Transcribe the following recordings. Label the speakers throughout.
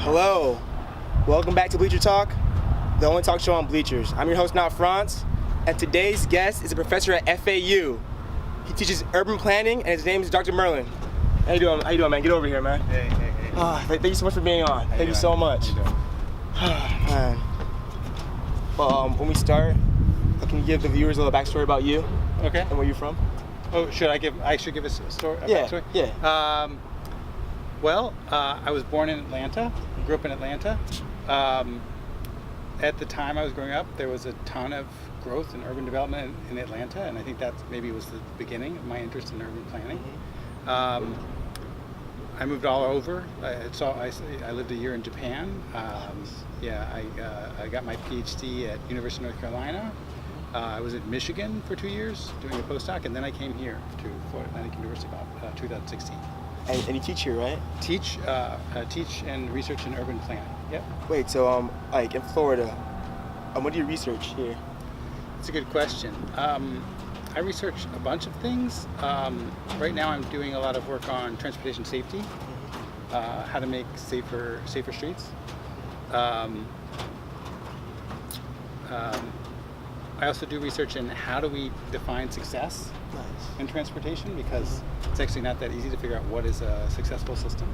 Speaker 1: Hello, welcome back to Bleacher Talk, the only talk show on Bleachers. I'm your host, Not France, and today's guest is a professor at FAU. He teaches urban planning, and his name is Dr. Merlin. How you doing? How you doing, man? Get over here, man.
Speaker 2: Hey.
Speaker 1: Thank you so much for being on. Thank you so much. Man. Well, when we start, can you give the viewers a little backstory about you?
Speaker 2: Okay.
Speaker 1: And where you're from?
Speaker 2: Oh, I should give a story? Backstory?
Speaker 1: Yeah.
Speaker 2: I was born in Atlanta, grew up in Atlanta. At the time I was growing up, there was a ton of growth in urban development in Atlanta, and I think that maybe was the beginning of my interest in urban planning. I moved all over. I lived a year in Japan. I got my PhD at University of North Carolina. I was at Michigan for 2 years doing a postdoc, and then I came here to Florida Atlantic University about 2016.
Speaker 1: And you teach here, right?
Speaker 2: Teach and research in urban planning. Yep.
Speaker 1: Wait, so like in Florida, what do you research here?
Speaker 2: That's a good question. I research a bunch of things. Right now I'm doing a lot of work on transportation safety, how to make safer streets. I also do research in how do we define success in transportation, because it's actually not that easy to figure out what is a successful system.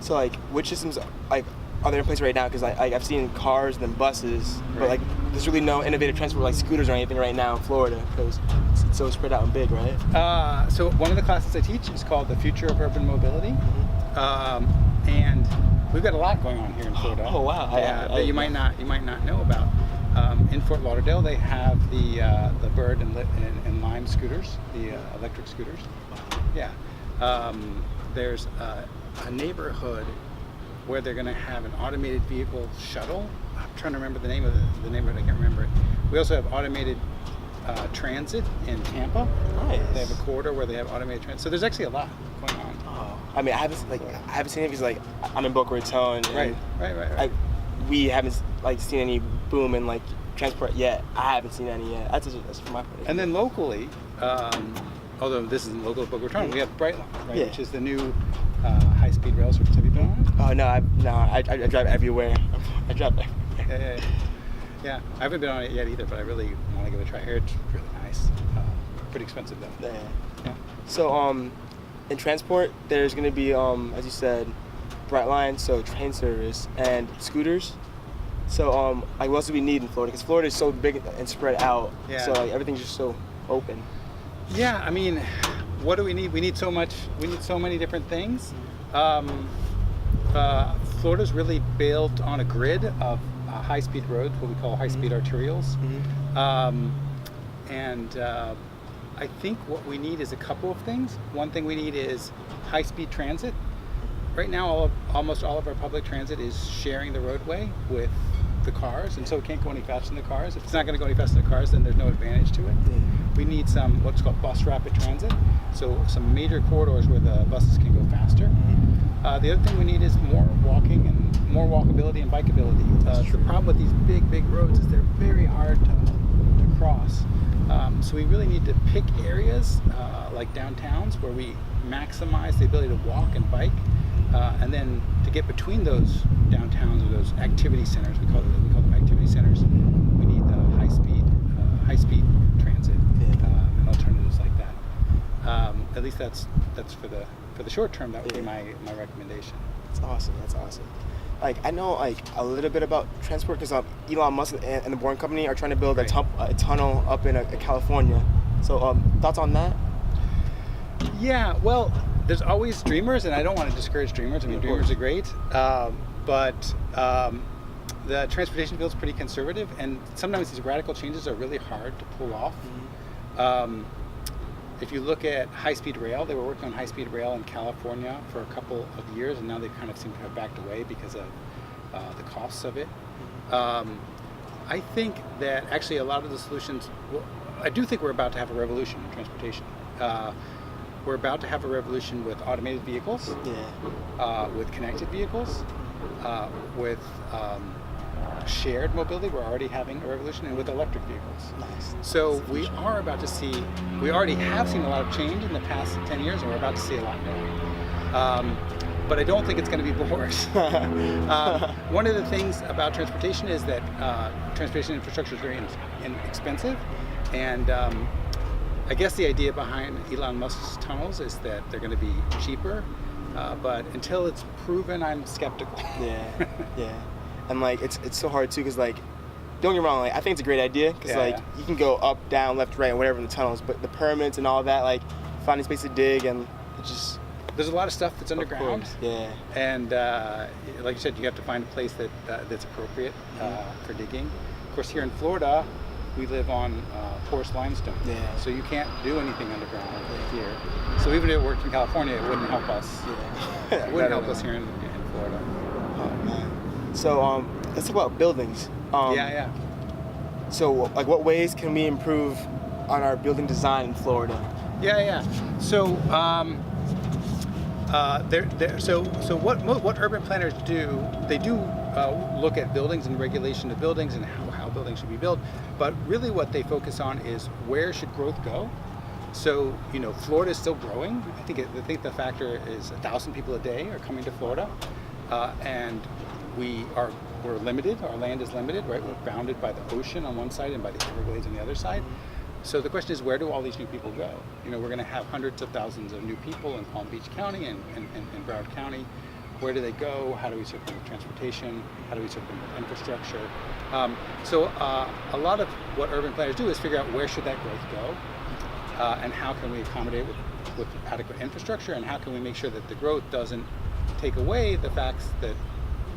Speaker 1: So like, which systems are there in place right now? Because I've seen cars and then buses, but like there's really no innovative transport like scooters or anything right now in Florida because it's so spread out and big, right?
Speaker 2: So one of the classes I teach is called The Future of Urban Mobility, and we've got a lot going on here in Florida.
Speaker 1: Oh wow!
Speaker 2: That you might not know about. In Fort Lauderdale, they have the Bird and Lime scooters, the electric scooters. Yeah. There's a neighborhood where they're going to have an automated vehicle shuttle. I'm trying to remember the name of it. I can't remember it. We also have automated transit in Tampa.
Speaker 1: Nice.
Speaker 2: They have a corridor where they have automated transit. So there's actually a lot going on.
Speaker 1: Oh. I mean, I haven't seen it because like I'm in Boca Raton.
Speaker 2: Right.
Speaker 1: We haven't seen any boom in like transport yet. I haven't seen any yet. That's from my point of view.
Speaker 2: And then locally, although this isn't local to Boca Raton, we have Brightline, right?
Speaker 1: Yeah.
Speaker 2: Which is the new high-speed rail service. Have you been on it?
Speaker 1: Oh no, I drive everywhere. I drive everywhere.
Speaker 2: Yeah. I haven't been on it yet either, but I really want to give it a try. Here, it's really nice. Pretty expensive though.
Speaker 1: Yeah. So in transport, there's gonna be as you said, Brightline, so train service and scooters. So what else do we need in Florida? Because Florida is so big and spread out.
Speaker 2: Yeah.
Speaker 1: So like everything's just so open.
Speaker 2: Yeah, I mean, what do we need? We need so much. We need so many different things. Florida's really built on a grid of high-speed roads, what we call high-speed arterials. I think what we need is a couple of things. One thing we need is high-speed transit. Right now, almost all of our public transit is sharing the roadway with the cars, and so it can't go any faster than the cars. If it's not going to go any faster than the cars, then there's no advantage to it. We need some what's called bus rapid transit, so some major corridors where the buses can go faster. The other thing we need is more walking and more walkability and bikeability. The problem with these big roads is they're very hard to cross. So we really need to pick areas like downtowns where we maximize the ability to walk and bike. And then to get between those downtowns or those activity centers, we call them activity centers. We need the high speed transit and alternatives like that. At least that's for the short term. That would be my recommendation.
Speaker 1: That's awesome. Like I know like a little bit about transport because Elon Musk and the Boring Company are trying to build a tunnel up in California. So thoughts on that?
Speaker 2: Yeah. Well. There's always dreamers, and I don't want to discourage dreamers. I mean, dreamers are great, but the transportation field is pretty conservative, and sometimes these radical changes are really hard to pull off. If you look at high-speed rail, they were working on high-speed rail in California for a couple of years, and now they kind of seem to have backed away because of the costs of it. I think that actually a lot of the solutions, I do think we're about to have a revolution in transportation. We're about to have a revolution with automated vehicles, with connected vehicles, with shared mobility. We're already having a revolution, and with electric vehicles.
Speaker 1: Nice.
Speaker 2: So we are about to see, we already have seen a lot of change in the past 10 years, and we're about to see a lot more. But I don't think it's going to be worse. One of the things about transportation is that transportation infrastructure is very inexpensive, and I guess the idea behind Elon Musk's tunnels is that they're going to be cheaper, but until it's proven, I'm skeptical.
Speaker 1: Yeah. And like it's so hard too, because like, don't get me wrong, like I think it's a great idea, because you can go up, down, left, right, whatever in the tunnels, but the permits and all that, like finding space to dig, and it just,
Speaker 2: there's a lot of stuff that's underground.
Speaker 1: Yeah.
Speaker 2: And like you said, you have to find a place that's appropriate for digging. Of course, here in Florida, we live on porous limestone.
Speaker 1: Yeah.
Speaker 2: So you can't do anything underground here. So even if it worked in California, it wouldn't help us.
Speaker 1: Yeah.
Speaker 2: It wouldn't help us here in Florida.
Speaker 1: Oh man. So let's talk about buildings.
Speaker 2: Yeah.
Speaker 1: So like, what ways can we improve on our building design in Florida?
Speaker 2: Yeah. So what urban planners do, they do look at buildings and regulation of buildings and how buildings should be built, but really what they focus on is where should growth go. So Florida is still growing. I think the factor is 1,000 people a day are coming to Florida, and we're limited. Our land is limited, right? We're bounded by the ocean on one side and by the Everglades on the other side. So the question is, where do all these new people go? We're going to have hundreds of thousands of new people in Palm Beach County and Broward County. Where do they go? How do we serve them with transportation? How do we serve them with infrastructure? So a lot of what urban planners do is figure out where should that growth go, and how can we accommodate with adequate infrastructure, and how can we make sure that the growth doesn't take away the facts that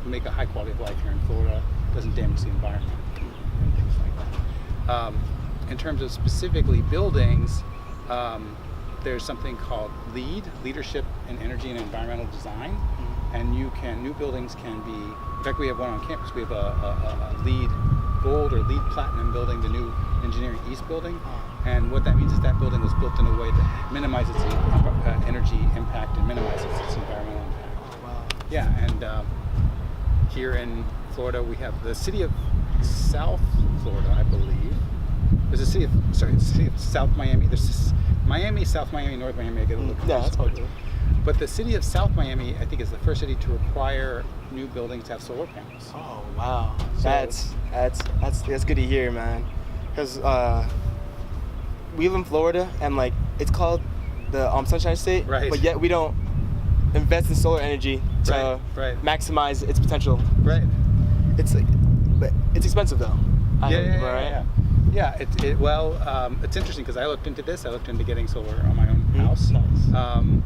Speaker 2: make a high quality of life here in Florida, doesn't damage the environment, and things like that. In terms of specifically buildings, there's something called Leadership in Energy and Environmental Design, and new buildings can be, in fact we have one on campus, we have a LEED Gold or LEED Platinum building, the new Engineering East building, and what that means is that building was built in a way that minimizes its energy impact and minimizes its environmental impact.
Speaker 1: Oh, wow.
Speaker 2: Yeah, and here in Florida we have the city of South Florida, I believe. There's a city of South Miami. There's Miami, South Miami, North Miami. I get a little confused.
Speaker 1: Yeah, that's all good.
Speaker 2: But the city of South Miami, I think, is the first city to require new buildings to have solar panels.
Speaker 1: Oh wow,
Speaker 2: So-
Speaker 1: that's good to hear, man. Because we live in Florida, and like it's called the Sunshine State,
Speaker 2: Right.
Speaker 1: but yet we don't invest in solar energy to
Speaker 2: Right.
Speaker 1: maximize its potential.
Speaker 2: Right.
Speaker 1: It's like, but it's expensive though.
Speaker 2: Yeah. Yeah, it's interesting because I looked into this. I looked into getting solar on my own house.
Speaker 1: Nice.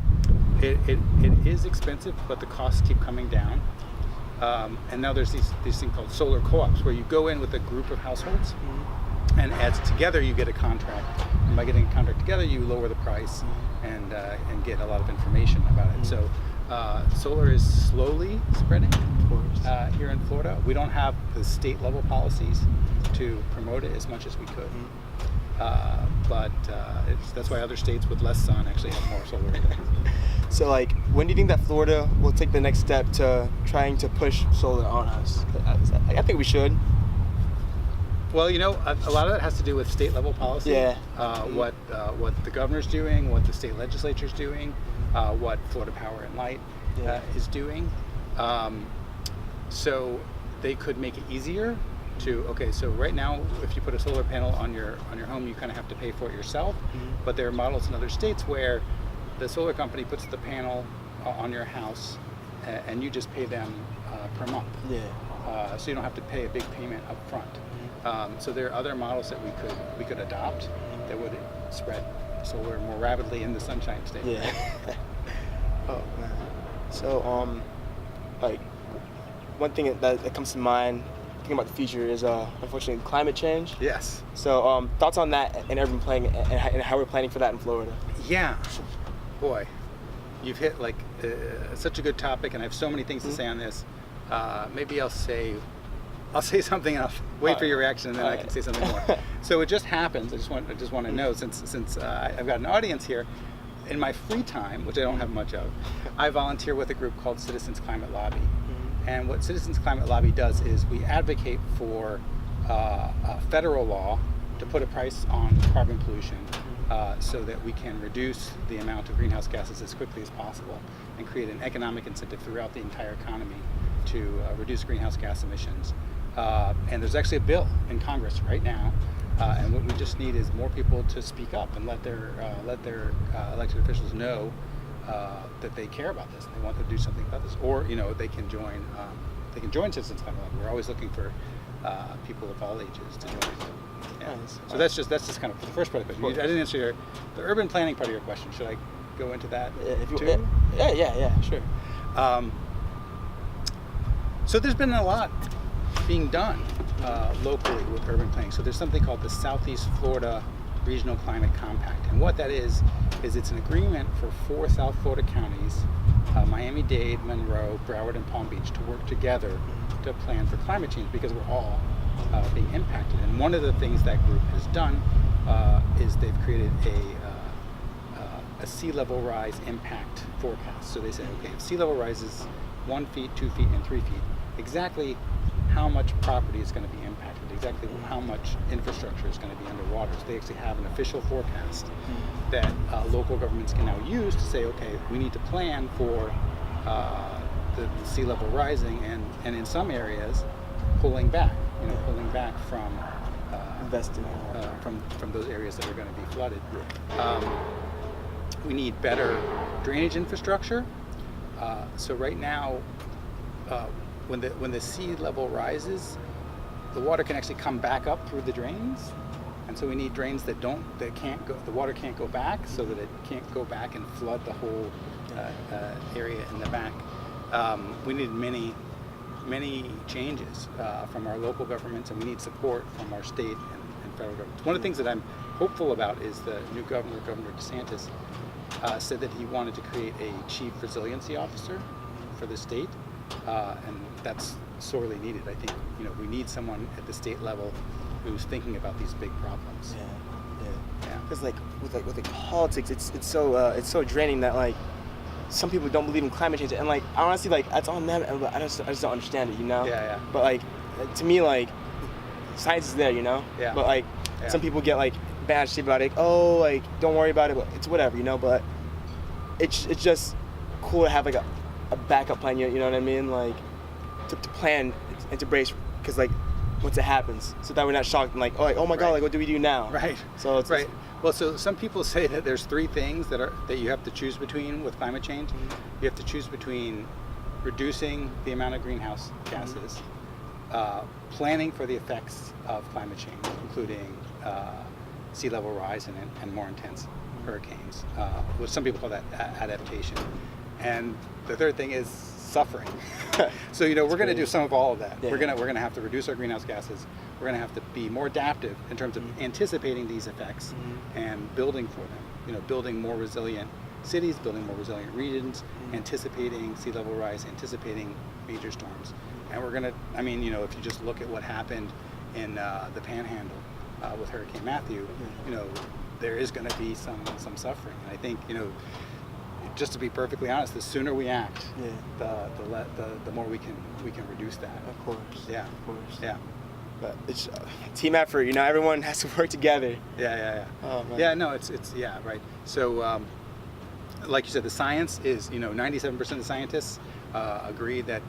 Speaker 2: It is expensive, but the costs keep coming down. And now there's these things called solar co-ops where you go in with a group of households, and as together you get a contract. And by getting a contract together, you lower the price and get a lot of information about it. So solar is slowly spreading here in Florida. We don't have the state level policies to promote it as much as we could. But that's why other states with less sun actually have more solar than.
Speaker 1: So like, when do you think that Florida will take the next step to trying to push solar on us? I think we should.
Speaker 2: Well, a lot of that has to do with state level policy.
Speaker 1: Yeah.
Speaker 2: What the governor's doing, what the state legislature's doing, what Florida Power and Light is doing. So they could make it easier so right now, if you put a solar panel on your home, you kind of have to pay for it yourself. But there are models in other states where the solar company puts the panel on your house, and you just pay them per month.
Speaker 1: Yeah.
Speaker 2: So you don't have to pay a big payment up front. So there are other models that we could adopt that would spread solar more rapidly in the Sunshine State.
Speaker 1: Yeah. Oh man. So like, one thing that comes to mind thinking about the future is unfortunately climate change.
Speaker 2: Yes.
Speaker 1: So thoughts on that in urban planning and how we're planning for that in Florida?
Speaker 2: Yeah. Boy, you've hit like such a good topic, and I have so many things to say on this. Maybe I'll say something and I'll wait for your reaction, and then I can say something more. So it just happens. I just want to know, since I've got an audience here, in my free time, which I don't have much of, I volunteer with a group called Citizens Climate Lobby. And what Citizens Climate Lobby does is we advocate for a federal law to put a price on carbon pollution so that we can reduce the amount of greenhouse gases as quickly as possible and create an economic incentive throughout the entire economy to reduce greenhouse gas emissions. And there's actually a bill in Congress right now, and what we just need is more people to speak up and let their elected officials know that they care about this. They want to do something about this, or they can join. They can join Citizens Climate Lobby. We're always looking for people of all ages to join. Yeah.
Speaker 1: Nice.
Speaker 2: So that's just kind of the first part of the question. I didn't answer the urban planning part of your question. Should I go into that too?
Speaker 1: Yeah, sure.
Speaker 2: So there's been a lot being done locally with urban planning. So there's something called the Southeast Florida Regional Climate Compact, and what that is it's an agreement for 4 South Florida counties, Miami-Dade, Monroe, Broward, and Palm Beach, to work together to plan for climate change, because we're all being impacted. And one of the things that group has done is they've created a sea level rise impact forecast. So they say, okay, if sea level rises 1 feet, 2 feet, and 3 feet, exactly how much property is going to be impacted, exactly how much infrastructure is going to be underwater. So they actually have an official forecast that local governments can now use to say, okay, we need to plan for the sea level rising, and in some areas pulling back from
Speaker 1: Investing
Speaker 2: from those areas that are going to be flooded. We need better drainage infrastructure. So right now, when the sea level rises, the water can actually come back up through the drains, and so we need drains that can't go. The water can't go back, so that it can't go back and flood the whole area in the back. We need many changes from our local governments, and we need support from our state and federal governments. One of the things that I'm hopeful about is the new governor, Governor DeSantis, said that he wanted to create a chief resiliency officer for the state, and that's sorely needed. I think we need someone at the state level who's thinking about these big problems.
Speaker 1: Yeah. Because with politics, it's so draining that some people don't believe in climate change, and honestly that's on them. And I just don't understand it,
Speaker 2: Yeah.
Speaker 1: But to me, science is there,
Speaker 2: Yeah.
Speaker 1: But some people get bad shit about it. Oh, don't worry about it. But it's whatever, But it's just cool to have a backup plan. You know what I mean? To plan and to brace, because once it happens, so that we're not shocked and oh my god, what do we do now?
Speaker 2: Right.
Speaker 1: So it's
Speaker 2: right. Well, so some people say that there's 3 things that you have to choose between with climate change. You have to choose between reducing the amount of greenhouse gases, planning for the effects of climate change, including sea level rise and more intense hurricanes, which some people call that adaptation. And the third thing is suffering. So we're going to do some of all of that.
Speaker 1: Yeah.
Speaker 2: We're going to have to reduce our greenhouse gases. We're going to have to be more adaptive in terms of anticipating these effects and building for them. Building more resilient cities, building more resilient regions, anticipating sea level rise, anticipating major storms. And we're going to, if you just look at what happened in the Panhandle with Hurricane Matthew, there is going to be some suffering. And I think, just to be perfectly honest, the sooner we act, the more we can reduce that.
Speaker 1: Of course.
Speaker 2: Yeah.
Speaker 1: Of course.
Speaker 2: Yeah.
Speaker 1: But it's team effort. Everyone has to work together.
Speaker 2: Yeah.
Speaker 1: Oh, man.
Speaker 2: Yeah. No, it's right. So, like you said, the science is 97% of the scientists agree that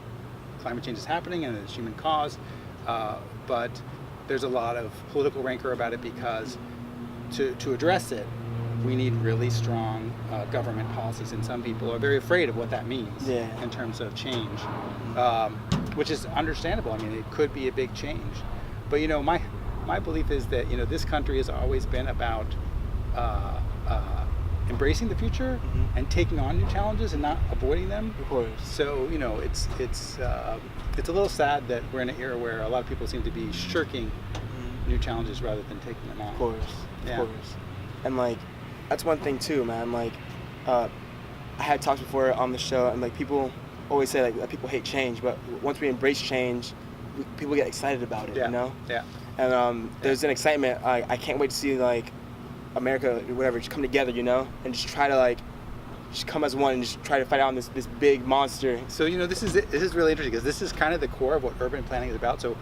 Speaker 2: climate change is happening and it's human cause, but there's a lot of political rancor about it, because to address it, we need really strong government policies, and some people are very afraid of what that means in terms of change, which is understandable. It could be a big change, but my belief is that this country has always been about embracing the future and taking on new challenges and not avoiding them.
Speaker 1: Of course.
Speaker 2: So it's a little sad that we're in an era where a lot of people seem to be shirking new challenges rather than taking them on.
Speaker 1: Of course.
Speaker 2: Yeah.
Speaker 1: Of course. And that's one thing too, man. I had talks before on the show, and people always say that people hate change, but once we embrace change, people get excited about it.
Speaker 2: Yeah.
Speaker 1: Yeah. And there's an excitement. I can't wait to see America, whatever, just come together, and just try to just come as one and just try to fight on this big monster.
Speaker 2: So this is really interesting, because this is kind of the core of what urban planning is about. So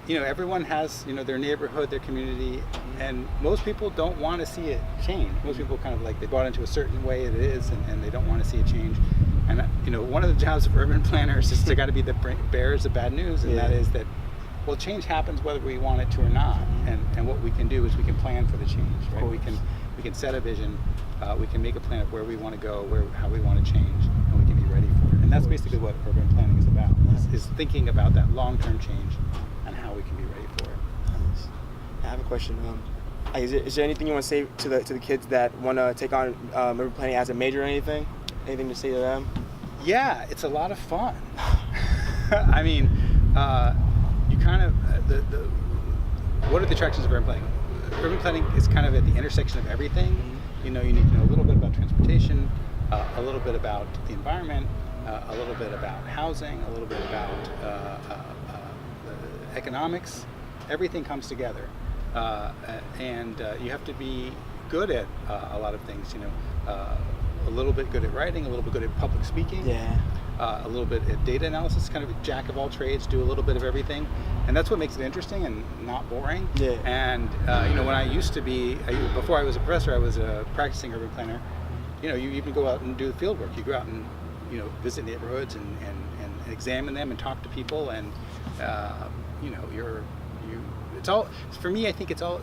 Speaker 2: everyone has, their neighborhood, their community, and most people don't want to see it change. Most people kind of they bought into a certain way it is, and they don't want to see it change. And one of the jobs of urban planners is to got to be the bearers of bad news, and that is that, well, change happens whether we want it to or not. And what we can do is we can plan for the change, right? We can set a vision, we can make a plan of where we want to go, how we want to change, and we can be ready for it. And that's basically what urban planning is about, is thinking about that long-term change and how we can be ready for it.
Speaker 1: I have a question. Is there anything you want to say to the kids that want to take on urban planning as a major or anything? Anything to say to them?
Speaker 2: Yeah, it's a lot of fun. I mean, you kind of what are the attractions of urban planning? Urban planning is kind of at the intersection of everything. You need to know a little bit about transportation, a little bit about the environment, a little bit about housing, a little bit about economics. Everything comes together, and you have to be good at a lot of things. A little bit good at writing, a little bit good at public speaking. A little bit at data analysis, kind of a jack of all trades, do a little bit of everything. And that's what makes it interesting and not boring. And, when I used to be, before I was a professor, I was a practicing urban planner. You even go out and do the field work. You go out and, visit neighborhoods and examine them and talk to people. And, it's all, for me, I think it's all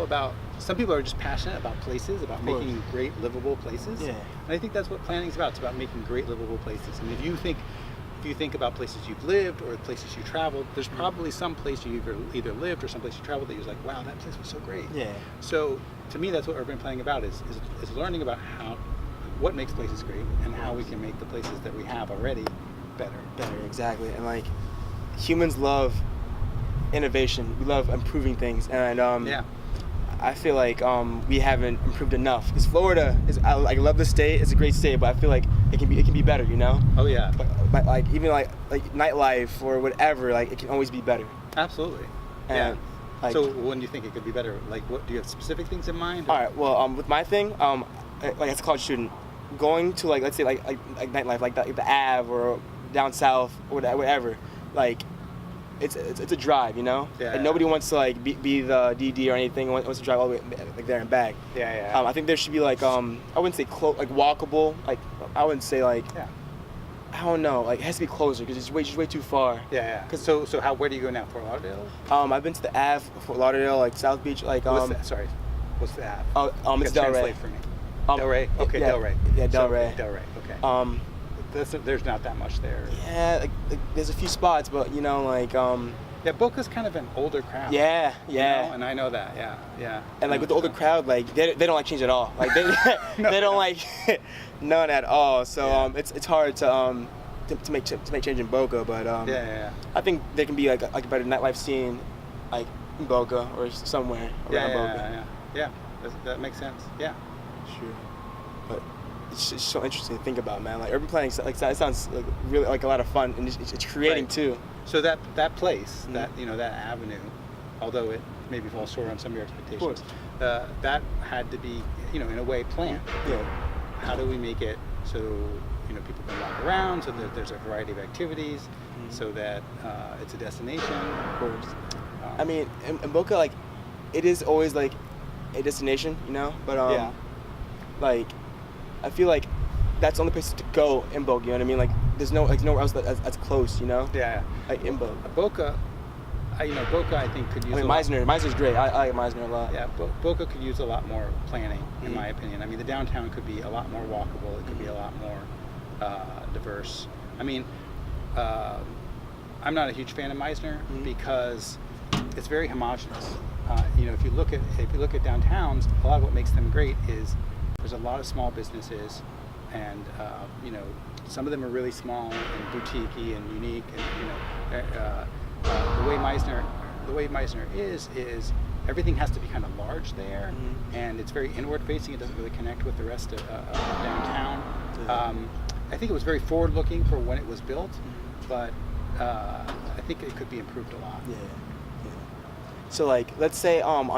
Speaker 2: about, some people are just passionate about places, about making great livable places. And I think that's what planning is about. It's about making great livable places. And if you think about places you've lived or places you traveled, there's probably some place you either lived or some place you traveled that you're like, wow, that place was so great. So to me, that's what urban planning about is learning about what makes places great and how we can make the places that we have already better.
Speaker 1: Exactly. And humans love innovation. We love improving things, and I feel like we haven't improved enough. Because Florida is, I love the state. It's a great state, but I feel like it can be better.
Speaker 2: Oh yeah.
Speaker 1: But even nightlife or whatever, it can always be better.
Speaker 2: Absolutely.
Speaker 1: And,
Speaker 2: so when do you think it could be better? What do you have specific things in mind?
Speaker 1: All right. Well, with my thing, as a college student, going to let's say nightlife, the Ave or down south or whatever, It's a drive, and nobody wants to be the DD or anything. Wants to drive all the way there and back. I think there should be I wouldn't say walkable. I wouldn't say I don't know. It has to be closer because it's way too far.
Speaker 2: So where do you go now? Fort Lauderdale?
Speaker 1: I've been to the Ave, Fort Lauderdale, South Beach.
Speaker 2: What's the Ave?
Speaker 1: It's Delray.
Speaker 2: For me. Delray. Okay, Delray.
Speaker 1: Yeah, Delray.
Speaker 2: Delray. Okay. There's not that much there.
Speaker 1: Yeah, there's a few spots, but
Speaker 2: Boca's kind of an older crowd.
Speaker 1: Yeah.
Speaker 2: And I know that. Yeah.
Speaker 1: And with the older crowd, they don't change at all. They don't like none at all. So it's hard to make change in Boca, but I think there can be a better nightlife scene in Boca or somewhere around Boca.
Speaker 2: Yeah. That makes sense. Yeah.
Speaker 1: Sure. But it's just so interesting to think about, man. Urban planning, that sounds really a lot of fun, and it's creating too.
Speaker 2: So that place, that avenue, although it maybe falls short on some of your expectations, that had to be, in a way planned. How do we make it so people can walk around, so that there's a variety of activities, so that it's a destination?
Speaker 1: Of course. I mean, in Boca, it is always a destination, but I feel like that's the only place to go in Boca, you know what I mean? There's nowhere else that's close,
Speaker 2: Yeah.
Speaker 1: In Boca.
Speaker 2: Boca, I think could use.
Speaker 1: Meisner's great. I like Meisner a lot.
Speaker 2: Yeah, Boca could use a lot more planning, in my opinion. I mean, the downtown could be a lot more walkable. It could be a lot more diverse. I mean, I'm not a huge fan of Meisner because it's very homogenous. If you look at downtowns, a lot of what makes them great is there's a lot of small businesses, and some of them are really small and boutique-y and unique, and the way Meisner is everything has to be kind of large there, and it's very inward facing. It doesn't really connect with the rest of downtown. I think it was very forward looking for when it was built, but I think it could be improved a lot.
Speaker 1: So let's say on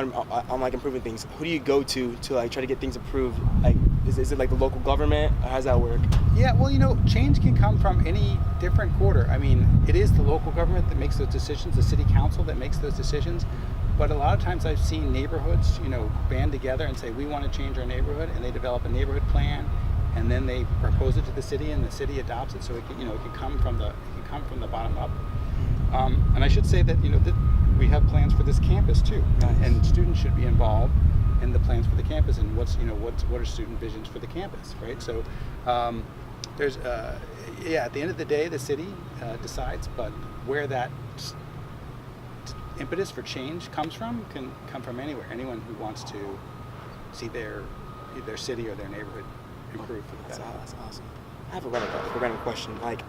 Speaker 1: improving things, who do you go to try to get things improved Is it like the local government? How does that work?
Speaker 2: Yeah, well, change can come from any different quarter. I mean, it is the local government that makes those decisions, the city council that makes those decisions. But a lot of times I've seen neighborhoods, band together and say, we want to change our neighborhood, and they develop a neighborhood plan, and then they propose it to the city, and the city adopts it. So it can come from the bottom up. And I should say that that we have plans for this campus too,
Speaker 1: Nice.
Speaker 2: And students should be involved in the plans for the campus, and what are student visions for the campus, right? So there's at the end of the day, the city decides, but where that impetus for change comes from can come from anywhere. Anyone who wants to see their city or their neighborhood improve for the better.
Speaker 1: That's awesome. I have a random question. Like,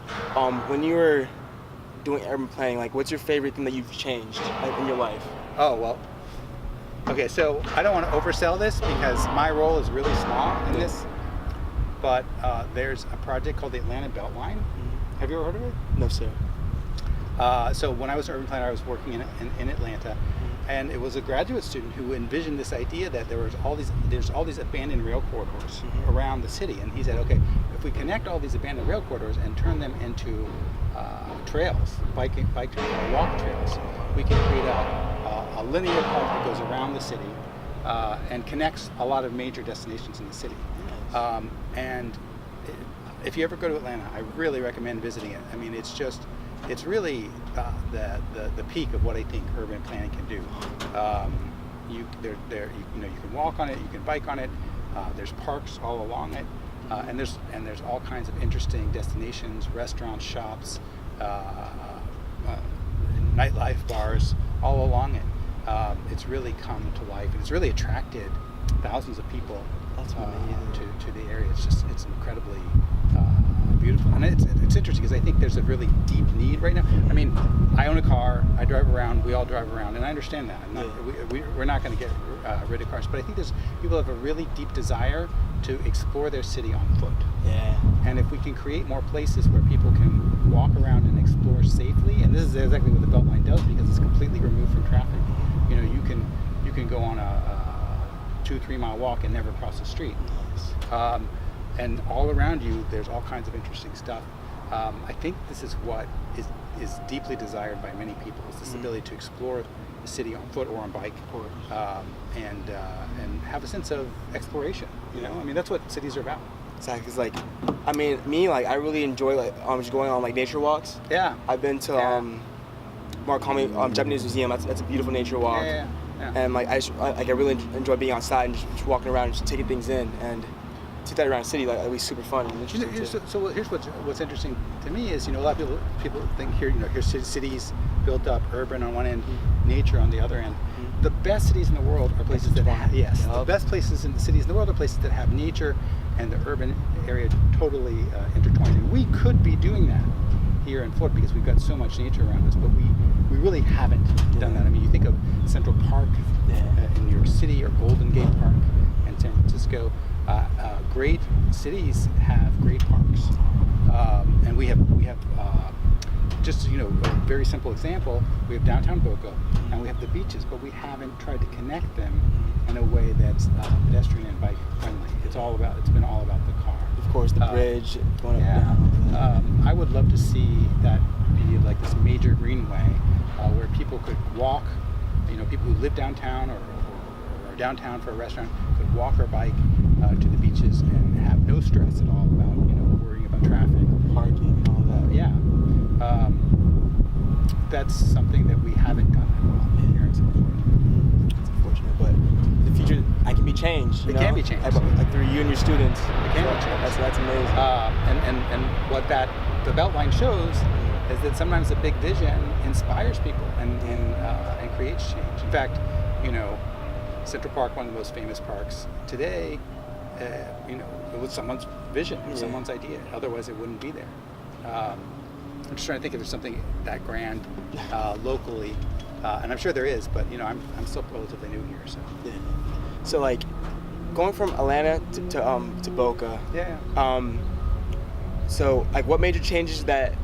Speaker 1: when you were doing urban planning, like, what's your favorite thing that you've changed in your life?
Speaker 2: Oh, well, okay, so I don't want to oversell this because my role is really small in this, but there's a project called the Atlanta Beltline.
Speaker 1: Mm-hmm.
Speaker 2: Have you ever heard of it?
Speaker 1: No, sir.
Speaker 2: So when I was an urban planner, I was working in Atlanta, and it was a graduate student who envisioned this idea that there's all these abandoned rail corridors around the city, and he said, okay, if we connect all these abandoned rail corridors and turn them into trails, bike trails, or walk trails, we can create a linear park that goes around the city and connects a lot of major destinations in the city.
Speaker 1: Nice.
Speaker 2: And if you ever go to Atlanta, I really recommend visiting it. I mean, it's really the peak of what I think urban planning can do. You can walk on it, you can bike on it. There's parks all along it, and there's all kinds of interesting destinations, restaurants, shops, nightlife, bars, all along it. It's really come to life, and it's really attracted thousands of people to the area. It's incredibly beautiful, and it's interesting because I think there's a really deep need right now. I mean, I own a car, I drive around, we all drive around, and I understand that. We're not going to get rid of cars, but I think people have a really deep desire to explore their city on foot.
Speaker 1: Yeah.
Speaker 2: And if we can create more places where people can walk around and explore safely, and this is exactly what the Beltline does because it's completely removed from traffic. You can go on a 2-3 mile walk and never cross the street.
Speaker 1: Nice.
Speaker 2: And all around you, there's all kinds of interesting stuff. I think this is what is deeply desired by many people, is this ability to explore the city on foot or on bike, and have a sense of exploration. I mean, that's what cities are about.
Speaker 1: Exactly. It's like, I mean, I really enjoy just going on nature walks.
Speaker 2: Yeah.
Speaker 1: I've been to Murakami Japanese Museum. That's a beautiful nature walk.
Speaker 2: Yeah.
Speaker 1: And I really enjoy being outside and just walking around and just taking things in, and to that around the city, it'd be super fun and interesting.
Speaker 2: So here's what's interesting to me is, a lot of people think here's cities built up, urban on one end, nature on the other end. The best cities in the world are places that have, the best places in the cities in the world are places that have nature and the urban area totally intertwined. And we could be doing that here in Florida because we've got so much nature around us, but we really haven't done that. I mean, you think of Central Park in New York City, or Golden Gate Park in San Francisco. Great cities have great parks, and we have just a very simple example. We have downtown Boca, and we have the beaches, but we haven't tried to connect them in a way that's pedestrian and bike friendly. It's been all about the car.
Speaker 1: Of course, the bridge going up and down.
Speaker 2: I would love to see that be like this major greenway where people could walk. People who live downtown or are downtown for a restaurant could walk or bike to the beaches and have no stress at all about worrying about traffic,
Speaker 1: Parking, and all that.
Speaker 2: That's something that we haven't done at all here in South Florida.
Speaker 1: It's unfortunate, but in the future, it can be changed.
Speaker 2: It can be changed.
Speaker 1: Like through you and your students.
Speaker 2: It can be changed.
Speaker 1: That's amazing.
Speaker 2: And what the Beltline shows is that sometimes a big vision inspires people and creates change. In fact, Central Park, one of the most famous parks today, it was someone's vision, someone's idea. Otherwise, it wouldn't be there. I'm just trying to think if there's something that grand locally, and I'm sure there is, but I'm still relatively new here, so.
Speaker 1: Yeah. So going from Atlanta to Boca.
Speaker 2: Yeah.
Speaker 1: So what major changes that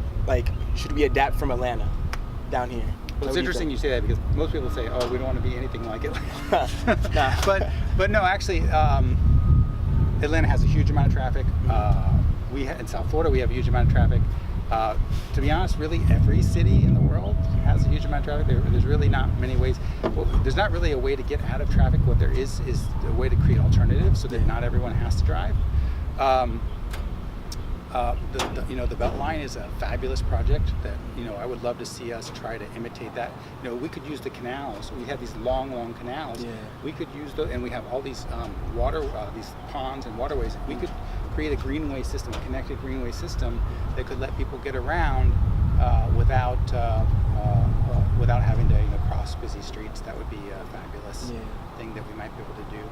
Speaker 1: should we adapt from Atlanta down here?
Speaker 2: Well, it's interesting you say that because most people say, "Oh, we don't want to be anything like it."
Speaker 1: Nah.
Speaker 2: But no, actually, Atlanta has a huge amount of traffic. In South Florida, we have a huge amount of traffic. To be honest, really every city in the world has a huge amount of traffic. There's really not many ways. Well, there's not really a way to get out of traffic. What there is a way to create alternatives so that not everyone has to drive. The Beltline is a fabulous project that I would love to see us try to imitate that. We could use the canals. We have these long canals.
Speaker 1: Yeah.
Speaker 2: We could use those, and we have all these these ponds and waterways. We could create a greenway system, a connected greenway system that could let people get around without having to cross busy streets. That would be a fabulous thing that we might be able to do.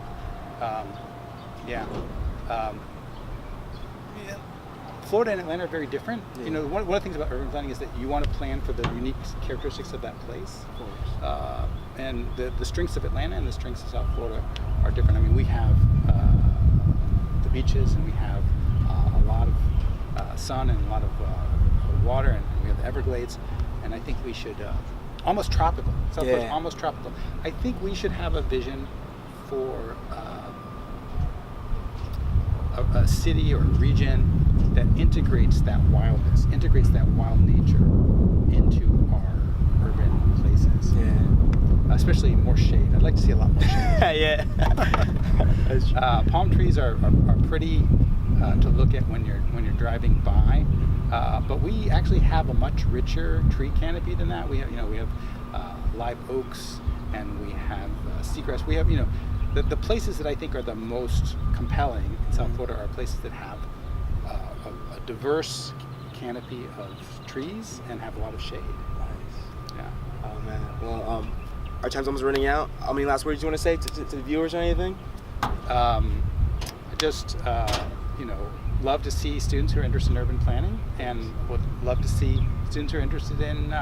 Speaker 2: Florida and Atlanta are very different.
Speaker 1: Yeah.
Speaker 2: One of the things about urban planning is that you want to plan for the unique characteristics of that place.
Speaker 1: Of course.
Speaker 2: And the strengths of Atlanta and the strengths of South Florida are different. I mean, we have the beaches, and we have a lot of sun and a lot of water, and we have the Everglades. And I think we should almost tropical. South Florida is almost tropical. I think we should have a vision for a city or a region that integrates that wildness, integrates that wild nature into our urban places.
Speaker 1: Yeah.
Speaker 2: Especially more shade. I'd like to see a lot more shade.
Speaker 1: Yeah. That's true.
Speaker 2: Palm trees are pretty to look at when you're driving by, but we actually have a much richer tree canopy than that. We have live oaks, and we have seagrass. We have the places that I think are the most compelling in South Florida are places that have a diverse canopy of trees and have a lot of shade.
Speaker 1: Nice.
Speaker 2: Yeah.
Speaker 1: Oh man. Well, our time's almost running out. How many last words you want to say to the viewers or anything?
Speaker 2: I just love to see students who are interested in urban planning, and would love to see students who are interested in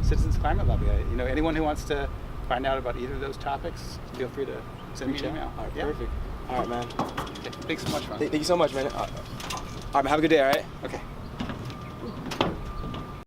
Speaker 2: citizens climate lobby. Anyone who wants to find out about either of those topics, feel free to send me an email.
Speaker 1: All right, perfect. All right, man.
Speaker 2: Okay, thanks so much, Ron.
Speaker 1: Thank you so much, man. All right, man, have a good day, all right?
Speaker 2: Okay.